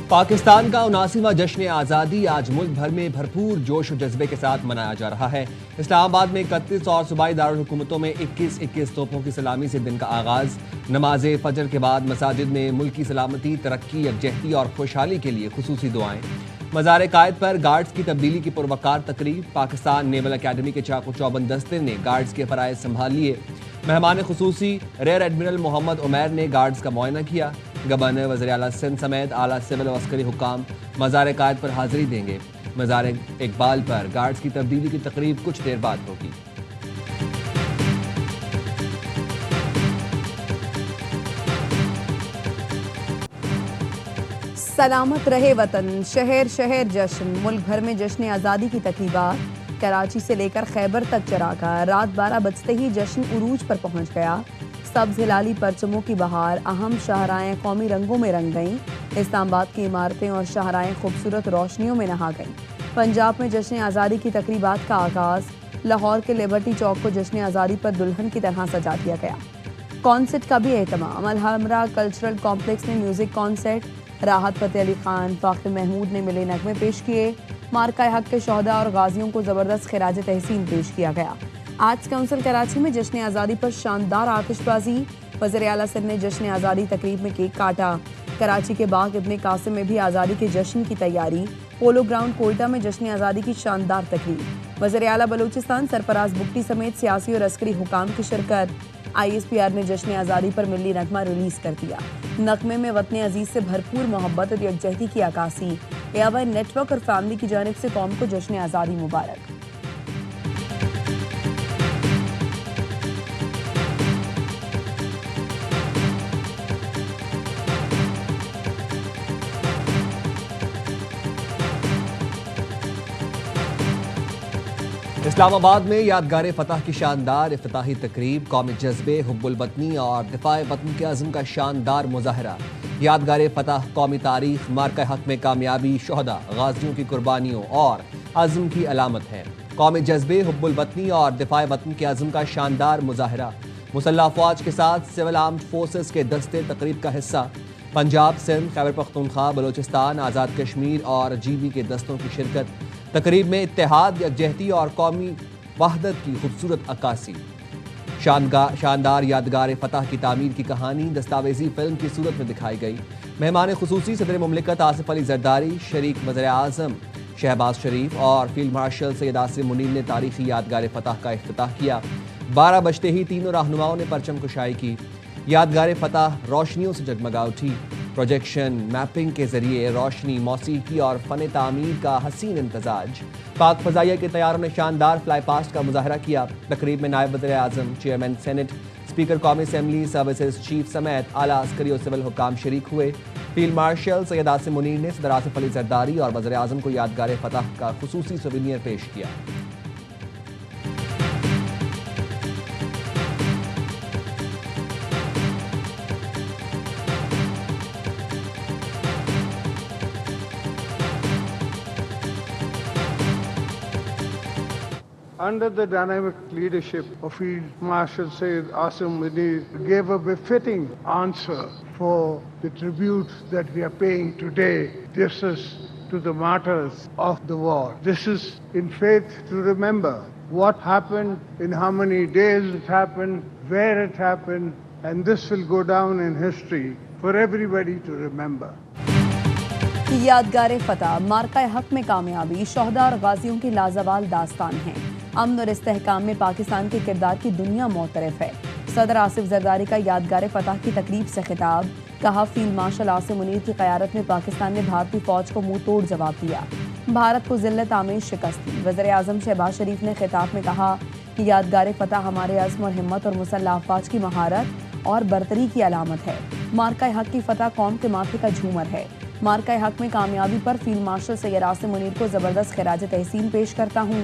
پاکستان کا 79واں جشن آزادی آج ملک بھر میں بھرپور جوش و جذبے کے ساتھ منایا جا رہا ہے۔ اسلام آباد میں 31 اور صوبائی دارالحکومتوں میں 21 توپوں کی سلامی سے دن کا آغاز۔ نماز فجر کے بعد مساجد میں ملک کی سلامتی، ترقی، یکجہتی اور خوشحالی کے لیے خصوصی دعائیں۔ مزار قائد پر گارڈز کی تبدیلی کی پروقار تقریب۔ پاکستان نیول اکیڈمی کے چاق و چوبند دستے نے گارڈز کے فرائض سنبھال لیے۔ مہمان خصوصی ریئر ایڈمرل محمد عمیر نے گارڈز کا معائنہ کیا۔ گورنر، وزیر اعلیٰ سندھ سمیت اعلیٰ سول و عسکری حکام مزار قائد پر حاضری دیں گے۔ مزار اقبال پر گارڈز کی تبدیلی کی تقریب کچھ دیر بعد ہوگی۔ سلامت رہے وطن، شہر شہر جشن، ملک بھر میں جشن آزادی کی تقریبات۔ کراچی سے لے کر خیبر تک چراغاں، رات 12 بجتے ہی جشن عروج پر پہنچ گیا۔ سبز ہلالی پرچموں کی بہار، اہم شاہراہیں قومی رنگوں میں رنگ گئیں۔ اسلام آباد کی عمارتیں اور شاہراہیں خوبصورت روشنیوں میں نہا گئیں۔ پنجاب میں جشن آزادی کی تقریبات کا آغاز۔ لاہور کے لیبرٹی چوک کو جشن آزادی پر دلہن کی طرح سجا دیا گیا۔ کانسرٹ کا بھی اہتمام۔ الحمرا کلچرل کمپلیکس میں میوزک کانسرٹ۔ راحت فتح علی خان، فاخر محمود نے ملے نغمے پیش کیے۔ مارکہ حق کے شہداء اور غازیوں کو زبردست خراج تحسین پیش کیا گیا۔ آرٹس کونسل کراچی میں جشن آزادی پر شاندار آتش بازی۔ وزیر اعلیٰ سندھ نے جشن آزادی تقریب میں کیک کاٹا۔ کراچی کے باغ ابن قاسم میں بھی آزادی کے جشن کی تیاری۔ پولو گراؤنڈ کوئٹہ میں جشن آزادی کی شاندار تقریب۔ وزیر اعلیٰ بلوچستان سرفراز بگٹی سمیت سیاسی اور عسکری حکام کی شرکت۔ ISPR نے جشن آزادی پر ملی نغمہ ریلیز کر دیا۔ نغمے میں وطن عزیز سے بھرپور محبت اور یکجہتی کی عکاسی۔ ایوان نیٹ ورک اور فیملی کی جانب سے قوم کو جشن آزادی مبارک۔ اسلام آباد میں یادگار فتح کی شاندار افتتاحی تقریب۔ قومی جذبے، حب الوطنی اور دفاع وطن کے عزم کا شاندار مظاہرہ۔ یادگار فتح قومی تاریخ، مارکہ حق میں کامیابی، شہداء، غازیوں کی قربانیوں اور عزم کی علامت ہے۔ قومی جذبے، حب الوطنی اور دفاع وطن کے عزم کا شاندار مظاہرہ۔ مسلح افواج کے ساتھ سول آرمڈ فورسز کے دستے تقریب کا حصہ۔ پنجاب، سندھ، خیبر پختونخوا، بلوچستان، آزاد کشمیر اور GB کے دستوں کی شرکت۔ تقریب میں اتحاد، یکجہتی اور قومی وحدت کی خوبصورت عکاسی۔ شاندار یادگار فتح کی تعمیر کی کہانی دستاویزی فلم کی صورت میں دکھائی گئی۔ مہمان خصوصی صدر مملکت آصف علی زرداری، شریک وزیر اعظم شہباز شریف اور فیلڈ مارشل سید آصم منیر نے تاریخی یادگار فتح کا افتتاح کیا۔ 12 بجتے ہی تینوں رہنماؤں نے پرچم کشائی کی۔ یادگار فتح روشنیوں سے جگمگا اٹھی۔ پروجیکشن میپنگ کے ذریعے روشنی، موسیقی اور فن تعمیر کا حسین امتزاج۔ پاک فضائیہ کے طیاروں نے شاندار فلائی پاسٹ کا مظاہرہ کیا۔ تقریب میں نائب وزیر اعظم، چیئرمین سینٹ، اسپیکر قومی اسمبلی، سروسز چیف سمیت اعلیٰ عسکری اور سول حکام شریک ہوئے۔ فیلڈ مارشل سید آصم منیر نے صدر آصف علی زرداری اور وزیر اعظم کو یادگار فتح کا خصوصی سووینیر پیش کیا۔ Under the dynamic leadership of Field Marshal Sayyid Asim Munir gave a befitting answer for the tribute that we are paying today. This is to the martyrs of the war. This is in faith to remember what happened, in how many days it happened, where it happened, and this will go down in history for everybody to remember. یادگار فتح، مارکہ حق میں کامیابی، شہداء اور غازیوں کی لازوال داستان ہے۔ امن اور استحکام میں پاکستان کے کردار کی دنیا معترف ہے۔ صدر آصف زرداری کا یادگار فتح کی تقریب سے خطاب۔ کہا، فیلڈ مارشل آصم منیر کی قیادت میں پاکستان نے بھارتی فوج کو منہ توڑ جواب دیا، بھارت کو ذلت آمیز شکست دی۔ وزیر اعظم شہباز شریف نے خطاب میں کہا کہ یادگار فتح ہمارے عزم اور ہمت اور مسلح افواج کی مہارت اور برتری کی علامت ہے۔ مارکہ حق کی فتح قوم کے ماتھے کا جھومر ہے۔ مارکہ حق میں کامیابی پر فیلڈ مارشل سید آصم منیر کو زبردست خراج تحسین پیش کرتا ہوں۔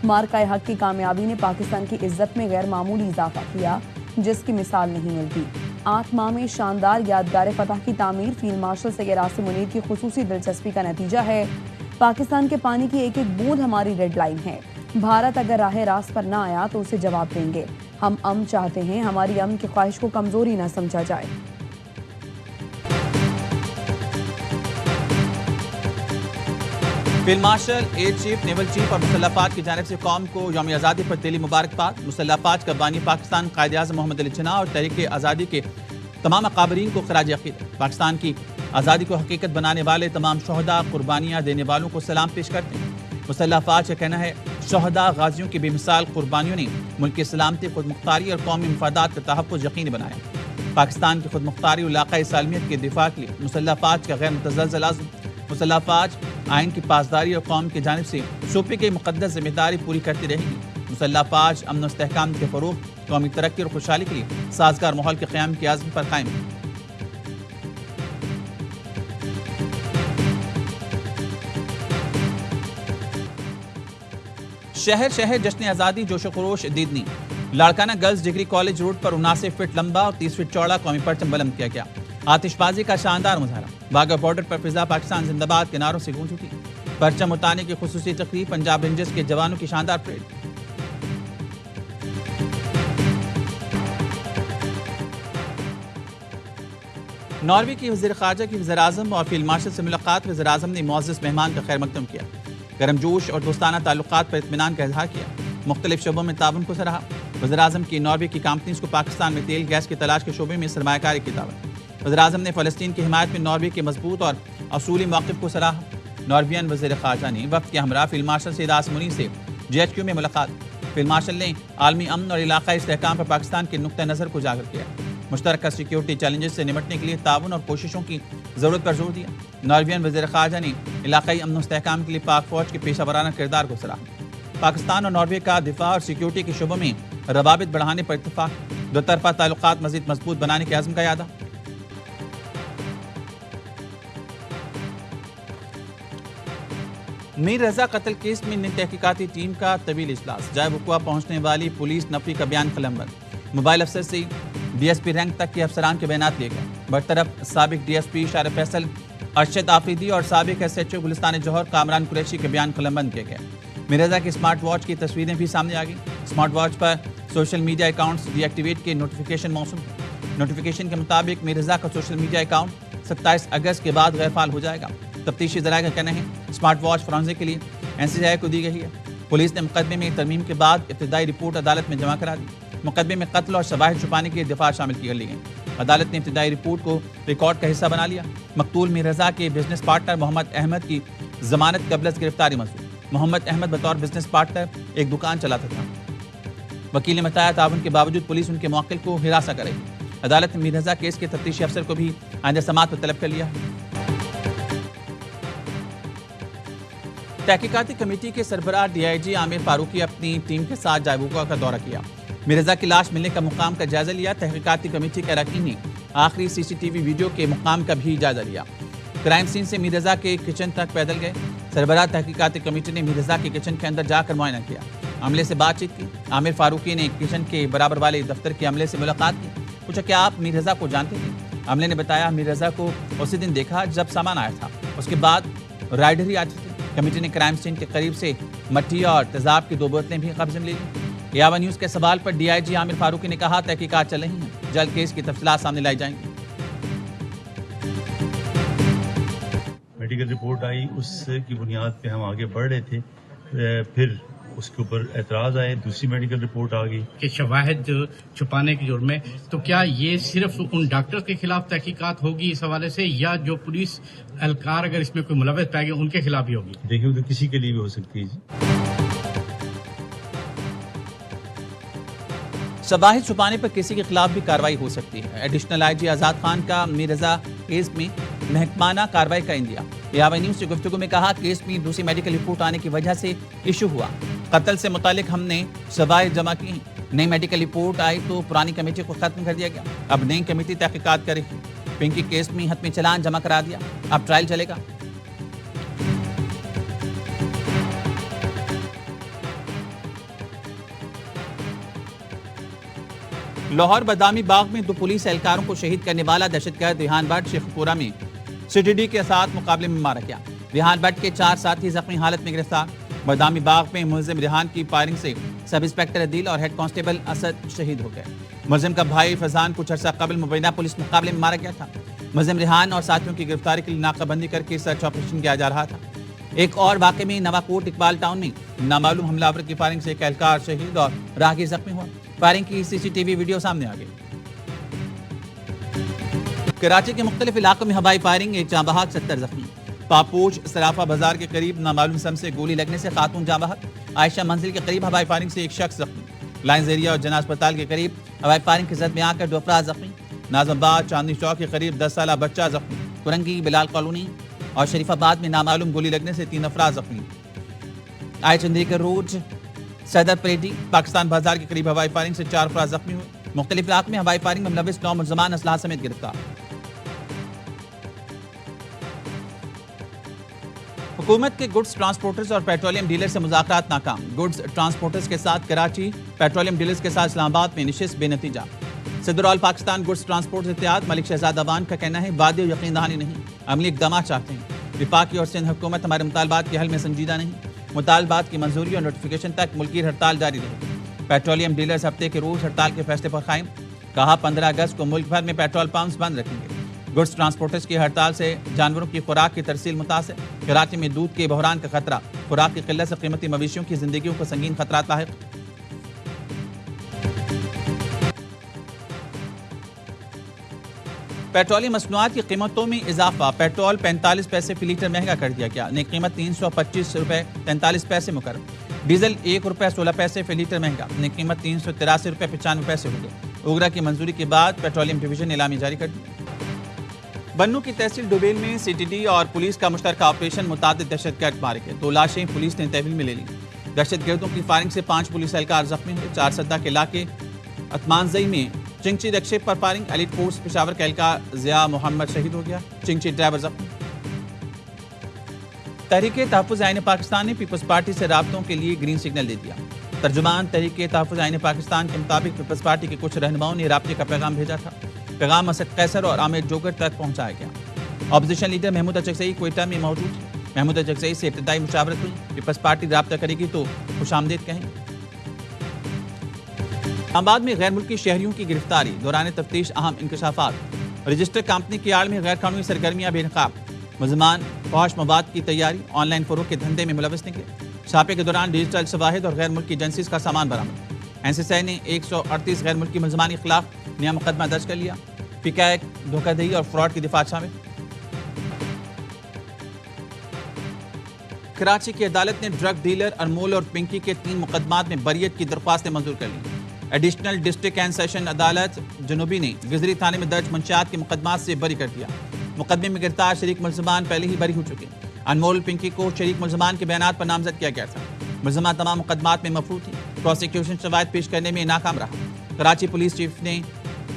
مارکہ حق کی کامیابی نے پاکستان کی عزت میں غیر معمولی اضافہ کیا، جس کی مثال نہیں ملتی۔ 8 ماہ میں شاندار یادگار فتح کی تعمیر فیلڈ مارشل سید آصم منیر کی خصوصی دلچسپی کا نتیجہ ہے۔ پاکستان کے پانی کی ایک ایک بوند ہماری ریڈ لائن ہے۔ بھارت اگر راہ راست پر نہ آیا تو اسے جواب دیں گے۔ ہم امن چاہتے ہیں، ہماری امن کی خواہش کو کمزوری نہ سمجھا جائے۔ Field marshal air chief naval chief اور مسلح افواج کی جانب سے قوم کو یوم آزادی پر دلی مبارکباد. مسلح افواج کا بانی پاکستان قائد اعظم محمد علی جناح اور تحریک آزادی کے تمام اکابرین کو خراج عقیدت. پاکستان کی آزادی کو حقیقت بنانے والے تمام شہداء قربانیاں دینے والوں کو سلام پیش کرتے ہیں. مسلح افواج کا کہنا ہے شہداء غازیوں کی بے مثال قربانیوں نے ملک کی سلامتی, خود مختاری اور قومی مفادات کا تحفظ یقینی بنایا. پاکستان کی خود مختاری اور علاقائی سالمیت کے دفاع کے لیے مسلح افواج کا غیر متزلزل عزم. مسلح افواج آئین کی پاسداری اور قوم کی جانب سے صوبے کی مقدس ذمہ داری پوری کرتی رہے گی. مسلح افواج امن و استحکام کے فروغ, قومی ترقی اور خوشحالی کے لیے سازگار ماحول کے قیام کے عزم پر قائم ہے. شہر شہر جشن آزادی جوش و خروش دیدنی. Larkana girls degree college road پر 79 فٹ لمبا اور 30 فٹ چوڑا قومی پرچم بلند کیا گیا. آتش بازی کا شاندار مظاہرہ. واگا بارڈر پر فضا پاکستان زندہ باد کے نعروں سے گونج اٹھی. پرچم اتارنے کی خصوصی تقریب, پنجاب رینجرز کے جوانوں کی شاندار پریڈ. ناروے کی وزیر خارجہ کی وزیر اعظم اور فیلڈ مارشل سے ملاقات. وزیر اعظم نے معزز مہمان کا خیر مقدم کیا, گرم جوش اور دوستانہ تعلقات پر اطمینان کا اظہار کیا, مختلف شعبوں میں تعاون کو سراہا. وزیر اعظم کی ناروے کی کمپنیز کو پاکستان میں تیل گیس کی تلاش کے شعبے میں سرمایہ کاری کی دعوت. وزیر اعظم نے فلسطین کی حمایت میں ناروے کے مضبوط اور اصولی موقف کو سراہا. نارویئن وزیر خارجہ نے وفد کے ہمراہ فیلڈ مارشل سید آسمونی سے GHQ میں ملاقات. فیلڈ مارشل نے عالمی امن اور علاقائی استحکام پر پاکستان کے نقطہ نظر کو اجاگر کیا. مشترکہ سیکیورٹی چیلنجز سے نمٹنے کے لیے تعاون اور کوششوں کی ضرورت پر زور دیا. نارویئن وزیر خارجہ نے علاقائی امن و استحکام کے لیے پاک فوج کے پیشہ ورانہ کردار کو سراہا. پاکستان اور ناروے کا دفاع اور سیکیورٹی کے شعبوں میں روابط بڑھانے پر اتفاق. دو طرفہ تعلقات مزید مضبوط بنانے کے عزم کا اعادہ. میر رضا قتل کیس میں نئی تحقیقاتی ٹیم کا طویل اجلاس. جائے وقوع پہنچنے والی پولیس نفی کا بیان قلم بند. موبائل افسر سے DSP رینک تک کے افسران کے بیانات لیے گئے. برطرف سابق DSP شارع فیصل, ارشد آفریدی اور سابق SHO گلستان جوہر کامران قریشی کے بیان قلم بند کیے گئے. میر رضا کی اسمارٹ واچ کی تصویریں بھی سامنے آ گئیں. اسمارٹ واچ پر social media accounts deactivate کے نوٹیفیکیشن موصول ہیں. نوٹیفیکیشن کے مطابق میر رضا کا سوشل میڈیا اکاؤنٹ 27 اگست کے بعد غیر فعال ہو جائے گا. تفتیشی ذرائع کا کہنا ہے اسمارٹ واچ فرانزے کے لیے NCI کو دی گئی ہے. پولیس نے مقدمے میں ترمیم کے بعد ابتدائی رپورٹ عدالت میں جمع کرا دی. مقدمے میں قتل اور شواہد چھپانے کے دفاع شامل کی لی گئی. عدالت نے ابتدائی رپورٹ کو ریکارڈ کا حصہ بنا لیا. مقتول میر رضا کے بزنس پارٹنر محمد احمد کی ضمانت قبل از گرفتاری منظور. محمد احمد بطور بزنس پارٹنر ایک دکان چلاتا تھا. وکیل نے بتایا تعاون کے باوجود پولیس ان کے موکل کو ہراساں کرے گی. عدالت نے میر رضا کیس کے تفتیشی افسر کو بھی آئندہ سماعت پر طلب کر لیا. تحقیقاتی کمیٹی کے سربراہ DIG عامر فاروقی اپنی ٹیم کے ساتھ جائے وقوع کا دورہ کیا. میر رضا کی لاش ملنے کا مقام کا جائزہ لیا. تحقیقاتی کمیٹی کے اراکین نے آخری CCTV ویڈیو کے مقام کا بھی جائزہ لیا. کرائم سین سے میر رضا کے کچن تک پیدل گئے. سربراہ تحقیقاتی کمیٹی نے میر رضا کے کچن کے اندر جا کر معائنہ کیا. عملے سے بات چیت کی. عامر فاروقی نے کچن کے برابر والے دفتر کے عملے سے ملاقات کی. پوچھا کیا آپ میر رضا کو جانتے تھے؟ عملے نے بتایا میر رضا کو اسی دن دیکھا جب سامان آیا تھا. اس کے بعد رائڈر ہی آتے تھے. کمیٹی نے کرائم سین کے قریب سے مٹی اور تیزاب کی 2 بوتلیں بھی قبضے میں لے لی. یاوا نیوز کے سوال پر DIG عامر فاروقی نے کہا تحقیقات چل رہی ہیں, جلد کیس کی تفصیلات سامنے لائی جائیں گی. میڈیکل رپورٹ آئی, اس کی بنیاد پہ ہم آگے بڑھ رہے تھے. پھر اس کے اوپر اعتراض آئے, دوسری میڈیکل رپورٹ آ گئی کہ شواہد چھپانے کے جرم میں. تو کیا یہ صرف ان ڈاکٹر کے خلاف تحقیقات ہوگی اس حوالے سے, یا جو پولیس اہلکار اگر اس میں کوئی ملوث پائے گا ان کے خلاف بھی ہوگی؟ دیکھیں تو کسی کے لیے بھی ہو سکتی ہے. جی شواہد چھپانے پر کسی کے خلاف بھی کارروائی ہو سکتی ہے. ایڈیشنل IG آزاد خان کا میر رضا کیس میں محکمانہ کارروائی کا اندیا. یاوا نیوز سے گفتگو میں کہا کیس میں دوسری میڈیکل رپورٹ آنے کی وجہ سے ایشو ہوا. قتل سے متعلق ہم نے شواہد جمع کی ہیں. نئی میڈیکل رپورٹ آئی تو پرانی کمیٹی کو ختم کر دیا گیا. اب نئی کمیٹی تحقیقات کرے گی. پنکی کیس میں حتمی چلان جمع کرا دیا, اب ٹرائل چلے گا. لاہور بادامی باغ میں 2 پولیس اہلکاروں کو شہید کرنے والا دہشت گرد ریحان بٹ شیخ پورہ میں CTD کے ساتھ مقابلے میں مارا گیا. ریحان بٹ کے 4 ساتھی زخمی حالت میں گرفتار. بادامی باغ میں ملزم ریحان کی فائرنگ سے سب انسپکٹر عدیل اور ہیڈ کانسٹیبل اسد شہید ہو گئے. ملزم کا بھائی فیضان کچھ عرصہ قبل مبینہ پولیس مقابلے میں مارا گیا تھا. ملزم ریحان اور ساتھیوں کی گرفتاری کے لیے ناکہ بندی کر کے سرچ آپریشن کیا جا رہا تھا. ایک اور واقعے میں نواکوٹ اقبال ٹاؤن میں نامعلوم حملہ آور کی فائرنگ سے ایک اہلکار شہید اور راہگیر زخمی ہوا. فائرنگ کی سی سی ٹی وی ویڈیو سامنے آ گئی. کراچی کے مختلف علاقوں میں ہوائی فائرنگ، ایک جاں بحق 70 زخمی. پاپوش سرافہ بازار کے قریب نامعلوم سم سے گولی لگنے سے خاتون جاں بحق. عائشہ منزل کے قریب ہوائی فائرنگ سے ایک شخص زخمی. لائنز ایریا اور جناح اسپتال کے قریب ہوائی فائرنگ کی زد میں آ کر 2 افراد زخمی. ناظم آباد چاندنی چوک کے قریب 10 سالہ بچہ زخمی. کرنگی بلال کالونی اور شریف آباد میں نامعلوم گولی لگنے سے 3 افراد زخمی. آئی چندریکر روڈ صدر پریڈی پاکستان بازار کے قریب ہوائی فائرنگ سے 4 افراد زخمی ہوئے. مختلف علاقوں میں ہوائی فائرنگ میں ملوث 9 ملزمان اسلحہ سمیت گرفتار. حکومت کے گڈز ٹرانسپورٹرز اور پیٹرولیم ڈیلر سے مذاکرات ناکام. گڈز ٹرانسپورٹرز کے ساتھ کراچی، پیٹرولیم ڈیلرز کے ساتھ اسلام آباد میں نشست بے نتیجہ. صدر آل پاکستان گڈز ٹرانسپورٹرز اتحاد ملک شہزاد اوان کا کہنا ہے وعدے و یقین دہانی نہیں، عملی اقدامات چاہتے ہیں. وفاقی اور سندھ حکومت ہمارے مطالبات کے حل میں سنجیدہ نہیں. مطالبات کی منظوری اور نوٹیفیکیشن تک ملکی ہڑتال جاری رہے. پیٹرولیم ڈیلرز ہفتے کے روز ہڑتال کے فیصلے پر قائم. کہا 15 اگست کو ملک بھر میں پیٹرول پمپس بند رکھیں گے. گڈز ٹرانسپورٹرز کی ہڑتال سے جانوروں کی خوراک کی ترسیل متاثر. کراچی میں دودھ کے بحران کا خطرہ. خوراک کی قلت سے قیمتی مویشیوں کی زندگیوں کو سنگین خطرات لاحق. پیٹرولیم مصنوعات کی قیمتوں میں اضافہ. پیٹرول 45 پیسے فی لیٹر مہنگا کر دیا گیا. نئی قیمت 325 روپے 43 پیسے مقرر. ڈیزل 1 روپے 16 پیسے فی لیٹر مہنگا. نئی قیمت 383 روپے 95 پیسے ہو گئی. اوگرا کی منظوری کے بعد پیٹرولیم ڈویژن نے اعلامیہ جاری کر دی. بنوں کی تحصیل ڈوبیل میں سی ٹی ڈی اور پولیس کا مشترکہ آپریشن. متعدد دہشت گرد مارے گئے. 2 لاشیں پولیس نے تحویل میں لے لی. دہشت گردوں کی فائرنگ سے 5 پولیس اہلکار زخمی ہوئے. 4 سدہ کے علاقے اتمانزئی میں چنگچی رکشے پر فائرنگ. ایلیٹ فورس پشاور کا اہلکار ضیاء محمد شہید ہو گیا. چنگچی ڈرائیور زخمی. تحریک تحفظ آئین پاکستان نے پیپلز پارٹی سے رابطوں کے لیے گرین سگنل دے دیا. ترجمان تحریک تحفظ آئین پاکستان کے مطابق پیپلز پارٹی کے کچھ رہنماؤں نے رابطے کا پیغام بھیجا تھا. پیغام اسد قیصر اور عامر جوگر تک پہنچایا گیا. اپوزیشن لیڈر محمود اچکزئی کوئٹہ میں موجود ہیں. محمود اچکزئی سے ابتدائی مشاورت ہوئی. پیپلز پارٹی رابطہ کرے گی تو خوش آمدید کہیں. آباد میں غیر ملکی شہریوں کی گرفتاری. دوران تفتیش اہم انکشافات. رجسٹر کمپنی کی آڑ میں غیر قانونی سرگرمیاں بے نقاب. ملزمان فحش مواد کی تیاری، آن لائن فروغ کے دھندے میں ملوث نکلے. چھاپے کے دوران ڈیجیٹل شواہد اور غیر ملکی ایجنسیز کا سامان برآمد. این سی سی آئی نے 138 غیر ملکی ملزمان کے خلاف نیا مقدمہ درج کر لیا. پیکیک، دھوکہ دہی اور فراڈ کی دفعات شامل. کراچی کی عدالت نے ڈرگ ڈیلر انمول اور پنکی کے 3 مقدمات میں بریت کی درخواستیں منظور کر لی. ایڈیشنل ڈسٹرکٹ اینڈ سیشن عدالت جنوبی نے گزری تھانے میں درج منشیات کے مقدمات سے بری کر دیا. مقدمے میں گرفتار شریک ملزمان پہلے ہی بری ہو چکے. انمول پنکی کو شریک ملزمان کے بیانات پر نامزد کیا گیا تھا. ملزمان تمام مقدمات میں مفروض تھی. پروسیکیوشن شواہد پیش کرنے میں ناکام رہا. کراچی پولیس چیف نے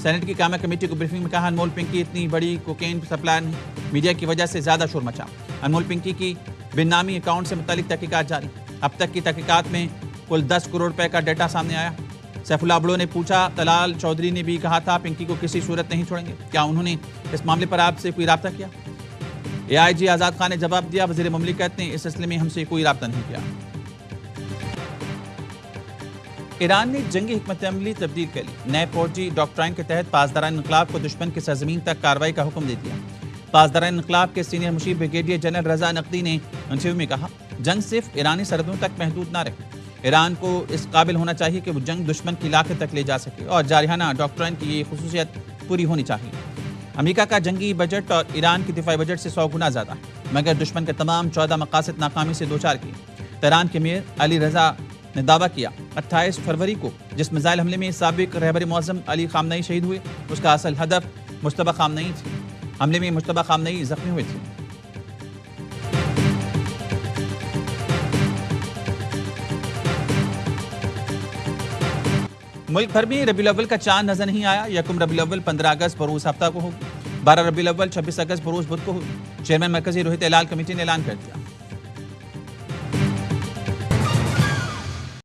سینٹ کی قائمہ کمیٹی کو بریفنگ میں کہا انمول پنکی اتنی بڑی کوکین سپلائر نہیں. میڈیا کی وجہ سے زیادہ شور مچا. انمول پنکی کی بن نامی اکاؤنٹ سے متعلق تحقیقات جاری. اب تک کی تحقیقات میں کل 10 کروڑ روپے کا ڈیٹا سامنے آیا. سیف اللہ بڑو نے پوچھا طلال چودھری نے بھی کہا تھا پنکی کو کسی صورت نہیں چھوڑیں گے. کیا انہوں نے اس معاملے پر آپ سے کوئی رابطہ کیا؟ اے آئی جی آزاد خان نے جواب دیا وزیر مملکت نے اس سلسلے میں ہم سے کوئی رابطہ نہیں کیا. ایران نے جنگی حکمت عملی تبدیل کر لی. نئے فوجی ڈاکٹرائن کے تحت پاسداران انقلاب کو دشمن کی سرزمین تک کارروائی کا حکم دے دیا. پاسداران انقلاب کے سینئر مشیر بریگیڈیئر جنرل رضا نقوی نے انٹرویو میں کہا جنگ صرف ایرانی سرحدوں تک محدود نہ رہے. ایران کو اس قابل ہونا چاہیے کہ وہ جنگ دشمن کے علاقے تک لے جا سکے اور جارحانہ ڈاکٹرائن کی یہ خصوصیت پوری ہونی چاہیے. امریکہ کا جنگی بجٹ اور ایران کی دفاعی بجٹ سے 100 گنا زیادہ ہے مگر دشمن کے تمام 14 مقاصد ناکامی سے دوچار کیے. تہران کے میئر علی رضا نے دعویٰ کیا 28 فروری کو جس میزائل حملے میں سابق رہبر معظم علی خامنئی شہید ہوئے اس کا اصل ہدف مجتبی خامنئی تھی. حملے میں مجتبی خامنئی زخمی ہوئے تھے. ملک بھر میں ربیع الاول کا چاند نظر نہیں آیا. یکم ربیع الاول 15 اگست بروز ہفتہ کو ہوگی. 12 ربیع الاول 26 اگست بروز بدھ کو ہوگی. چیئرمین مرکزی روہت ہلال کمیٹی نے اعلان کر دیا.